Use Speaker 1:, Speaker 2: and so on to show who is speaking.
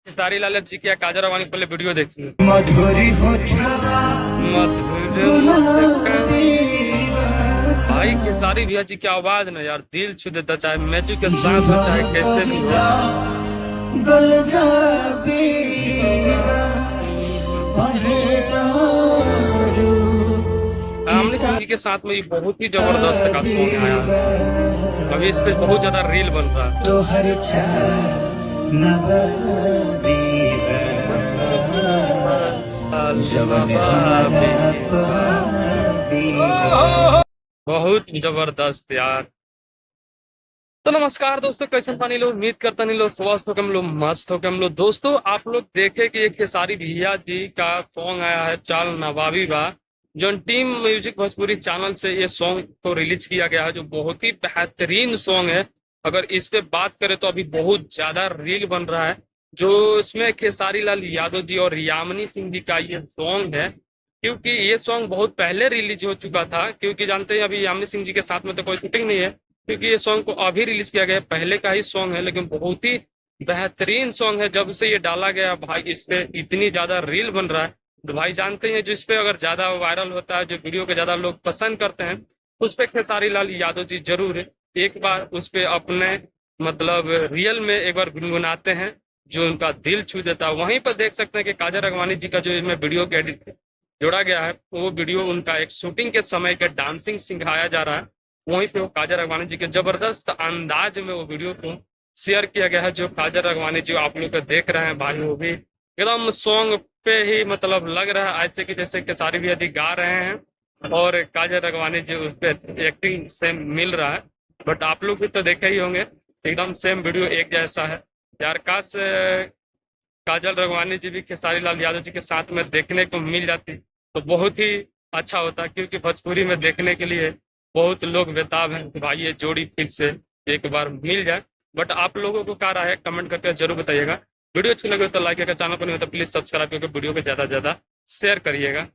Speaker 1: खेसारी लाल जी की या काजल रामानी पहले वीडियो देखी
Speaker 2: मधुरी होठा
Speaker 1: मधुर मुस्कान। भाई खेसारी भैया जी की आवाज ना यार दिल छू देता, चाहे मैचू के साथ हो चाहे कैसे भी हो।
Speaker 2: गुलजाबी
Speaker 1: आमनी सिंह जी के साथ में ये बहुत ही जबरदस्त का सॉन्ग आया है। अभी इस पे बहुत ज्यादा रील बन रहा है।
Speaker 2: तो हर
Speaker 1: बहुत जबरदस्त यार। तो नमस्कार दोस्तों, कैसे पानी लो, उम्मीद करता नहीं लो स्वस्थ हो, हम लोग मस्त हो, हम लोग दोस्तों आप लोग देखे कि एक खेसारी भैया जी का सॉन्ग आया है चाल नवाबी बा, जो टीम म्यूजिक भोजपुरी चैनल से ये सॉन्ग को रिलीज किया गया है, जो बहुत ही बेहतरीन सॉन्ग है। अगर इस पे बात करें तो अभी बहुत ज्यादा रील बन रहा है। जो इसमें खेसारी लाल यादव जी और यामिनी सिंह जी का ये सॉन्ग है, क्योंकि ये सॉन्ग बहुत पहले रिलीज हो चुका था, क्योंकि जानते हैं अभी यामिनी सिंह जी के साथ में तो कोई शूटिंग नहीं है, क्योंकि ये सॉन्ग को अभी रिलीज किया गया है, पहले का ही सॉन्ग है, लेकिन बहुत ही बेहतरीन सॉन्ग है। जब से ये डाला गया भाई इस पे इतनी ज्यादा रील बन रहा है, तो भाई जानते हैं जो इस पे अगर ज्यादा वायरल होता है, जो वीडियो को ज्यादा लोग पसंद करते हैं, उस पे खेसारी लाल यादव जी जरूर एक बार उस पे अपने मतलब रियल में एक बार गुनगुनाते हैं, जो उनका दिल छू देता है। वहीं पर देख सकते हैं कि काजल राघवानी जी का जो इसमें वीडियो के एडिट जोड़ा गया है, वो वीडियो उनका एक शूटिंग के समय का डांसिंग सिखाया जा रहा है। वहीं पे वो काजल राघवानी जी के जबरदस्त अंदाज में वो वीडियो को शेयर किया गया है, जो काजल राघवानी जी आप लोग देख रहे हैं भाई, वो भी एकदम सॉन्ग पे ही मतलब लग रहा है ऐसे कि जैसे खेसारी भैया जी गा रहे हैं और काजल राघवानी जी उस पे एक्टिंग सेम मिल रहा है। बट आप लोग भी तो देखे ही होंगे, एकदम सेम वीडियो एक जैसा है यार। काश काजल राघवानी जी भी खेसारी लाल यादव जी के साथ में देखने को मिल जाती तो बहुत ही अच्छा होता, क्योंकि भोजपुरी में देखने के लिए बहुत लोग बेताब हैं कि भाई ये जोड़ी फिर से एक बार मिल जाए। बट आप लोगों को क्या राय है कमेंट करके जरूर बताइएगा। वीडियो अच्छी लगे तो लाइक करिएगा, चैनल पर नहीं हो तो प्लीज सब्सक्राइब करके वीडियो को ज्यादा से ज्यादा शेयर करिएगा।